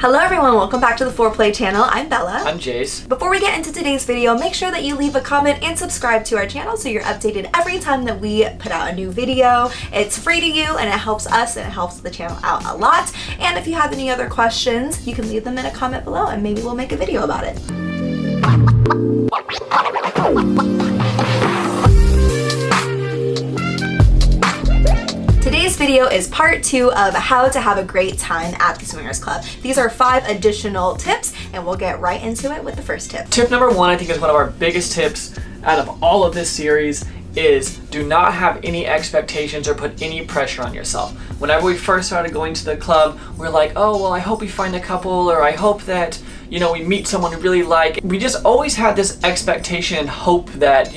Hello everyone, welcome back to the Foreplay channel. I'm Bella. I'm Jace. Before we get into today's video, make sure that you leave a comment and subscribe to our channel so you're updated every time that we put out a new video. It's free to you and it helps us and it helps the channel out a lot. And if you have any other questions, you can leave them in a comment below and maybe we'll make a video about it. Today's video is part 2 of how to have a great time at the swingers club. These are 5 additional tips and we'll get right into it with the first tip. Tip number 1, I think, is one of our biggest tips out of all of this series is do not have any expectations or put any pressure on yourself. Whenever we first started going to the club, we're like, oh, well, I hope we find a couple, or I hope that, we meet someone we really like. We just always had this expectation and hope that,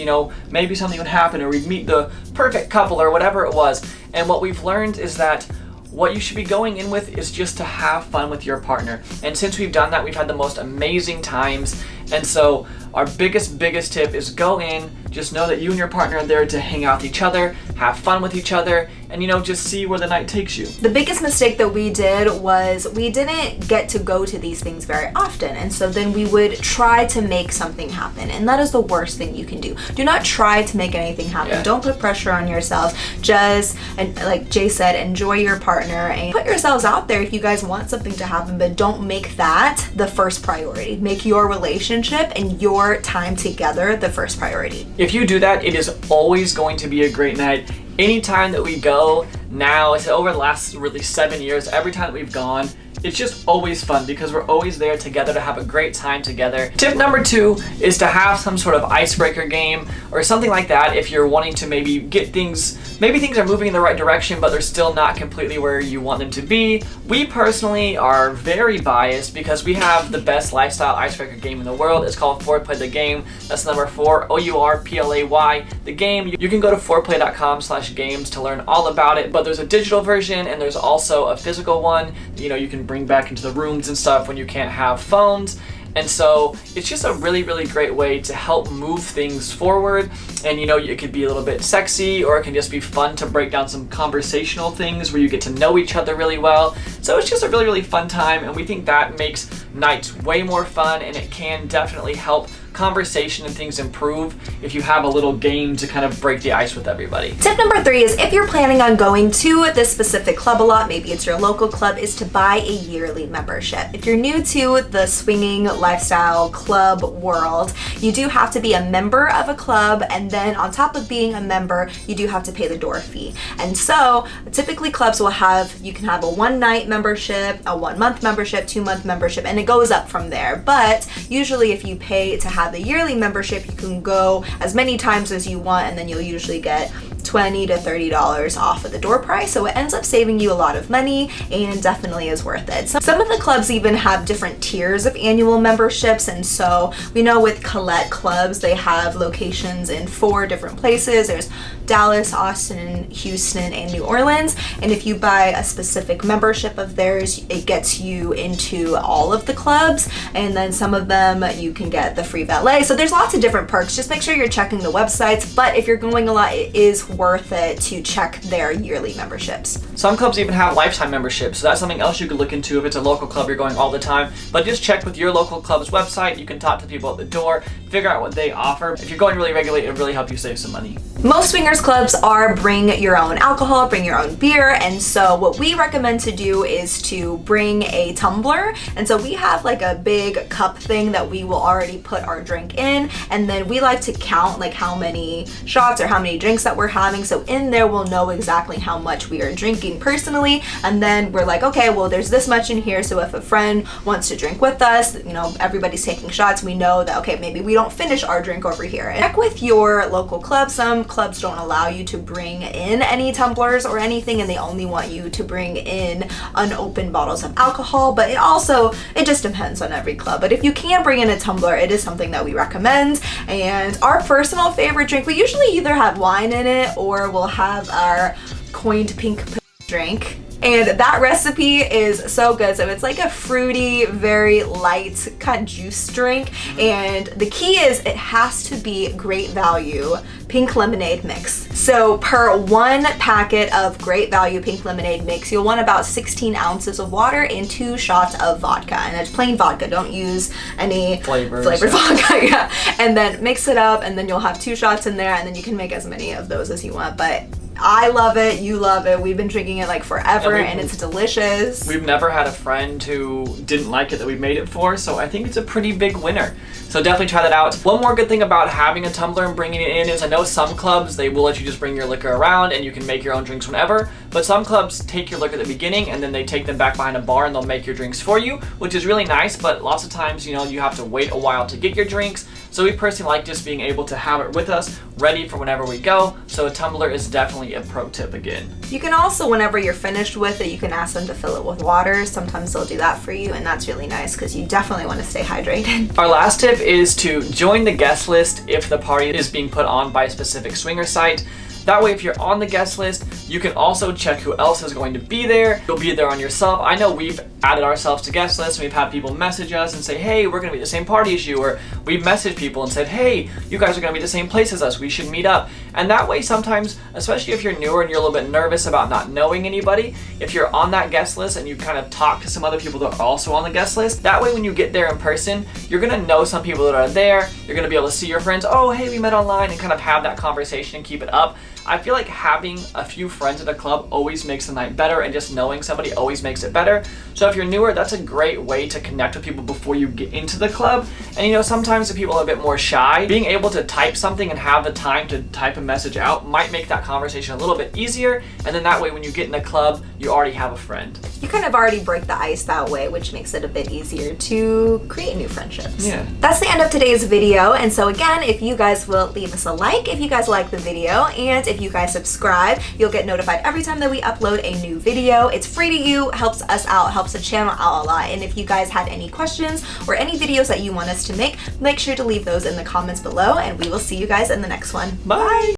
maybe something would happen or we'd meet the perfect couple or whatever it was. And what we've learned is that what you should be going in with is just to have fun with your partner. And since we've done that, we've had the most amazing times. And so our biggest tip is go in, just know that you and your partner are there to hang out with each other, have fun with each other, and just see where the night takes you. The biggest mistake that we did was we didn't get to go to these things very often, and so then we would try to make something happen, and that is the worst thing you can do. Do not try to make anything happen. Yeah. Don't put pressure on yourself. Just, and like Jay said, enjoy your partner and put yourselves out there if you guys want something to happen, but don't make that the first priority. Make your relationship and your time together the first priority. If you do that, it is always going to be a great night. Anytime that we go now, it's over the last really 7 years, every time that we've gone, it's just always fun because we're always there together to have a great time together. Tip number 2 is to have some sort of icebreaker game or something like that if you're wanting to maybe get things, maybe things are moving in the right direction but they're still not completely where you want them to be. We personally are very biased because we have the best lifestyle icebreaker game in the world. It's called Foreplay the Game. That's number 4, OURPLAY, the game. You can go to foreplay.com/games to learn all about it, but there's a digital version and there's also a physical one. You can bring back into the rooms and stuff when you can't have phones. And so it's just a really great way to help move things forward. And it could be a little bit sexy, or it can just be fun to break down some conversational things where you get to know each other really well. So it's just a really fun time, and we think that makes nights way more fun, and it can definitely help conversation and things improve if you have a little game to kind of break the ice with everybody. Tip number 3 is if you're planning on going to this specific club a lot, maybe it's your local club, is to buy a yearly membership. If you're new to the swinging lifestyle club world, you do have to be a member of a club, and then on top of being a member, you do have to pay the door fee. And so typically clubs will have, you can have a 1-night membership, a 1-month membership, 2-month membership, and it goes up from there. But usually if you pay to have the yearly membership, you can go as many times as you want, and then you'll usually get $20 to $30 off of the door price. So it ends up saving you a lot of money and definitely is worth it. Some of the clubs even have different tiers of annual memberships, and so we know with Colette clubs, they have locations in 4 different places. There's Dallas, Austin, Houston, and New Orleans. And if you buy a specific membership of theirs, it gets you into all of the clubs, and then some of them you can get the free valet. So there's lots of different perks. Just make sure you're checking the websites, but if you're going a lot, it is worth it to check their yearly memberships. Some clubs even have lifetime memberships, so that's something else you could look into if it's a local club you're going all the time. But just check with your local club's website. You can talk to people at the door, figure out what they offer. If you're going really regularly, it'll really help you save some money. Most swingers clubs are bring your own alcohol, bring your own beer, and so what we recommend to do is to bring a tumbler. And so we have like a big cup thing that we will already put our drink in, and then we like to count like how many shots or how many drinks that we're having. So in there we'll know exactly how much we are drinking personally, and then we're like, okay, well, there's this much in here, so if a friend wants to drink with us, everybody's taking shots, we know that, okay, maybe we don't finish our drink over here. And check with your local club. Some clubs don't allow you to bring in any tumblers or anything, and they only want you to bring in unopened bottles of alcohol, but it just depends on every club. But if you can bring in a tumbler, it is something that we recommend. And our personal favorite drink, we usually either have wine in it or we'll have our coined pink drink. And that recipe is so good. So it's like a fruity, very light kind of juice drink. And the key is it has to be great value pink lemonade mix. So per 1 packet of great value pink lemonade mix, you'll want about 16 ounces of water and 2 shots of vodka. And it's plain vodka. Don't use any flavored vodka. Yeah. And then mix it up, and then you'll have 2 shots in there, and then you can make as many of those as you want. But I love it, you love it. We've been drinking it like forever, and it's delicious. We've never had a friend who didn't like it that we made it for, so I think it's a pretty big winner. So definitely try that out. One more good thing about having a tumbler and bringing it in is I know some clubs, they will let you just bring your liquor around and you can make your own drinks whenever, but some clubs take your liquor at the beginning and then they take them back behind a bar and they'll make your drinks for you, which is really nice, but lots of times, you know, you have to wait a while to get your drinks. So we personally like just being able to have it with us, ready for whenever we go. So a tumbler is definitely a pro tip again. You can also, whenever you're finished with it, you can ask them to fill it with water. Sometimes they'll do that for you, and that's really nice because you definitely want to stay hydrated. Our last tip is to join the guest list if the party is being put on by a specific swinger site. That way, if you're on the guest list, you can also check who else is going to be there. You'll be there on yourself. I know we've added ourselves to guest lists, and we've had people message us and say, hey, we're gonna be at the same party as you, or we've messaged people and said, hey, you guys are gonna be at the same place as us, we should meet up. And that way, sometimes, especially if you're newer and you're a little bit nervous about not knowing anybody, if you're on that guest list and you kind of talk to some other people that are also on the guest list, that way when you get there in person, you're gonna know some people that are there, you're gonna be able to see your friends, oh, hey, we met online, and kind of have that conversation and keep it up. I feel like having a few friends at a club always makes the night better, and just knowing somebody always makes it better. So if you're newer, that's a great way to connect with people before you get into the club. And you know, sometimes the people are a bit more shy. Being able to type something and have the time to type a message out might make that conversation a little bit easier. And then that way, when you get in the club, you already have a friend. You kind of already break the ice that way, which makes it a bit easier to create new friendships. Yeah. That's the end of today's video. And so again, if you guys will leave us a like, if you guys like the video, and if you guys subscribe, you'll get notified every time that we upload a new video. It's free to you, helps us out, helps the channel out a lot. And if you guys had any questions or any videos that you want us to make sure to leave those in the comments below, and we will see you guys in the next one. Bye!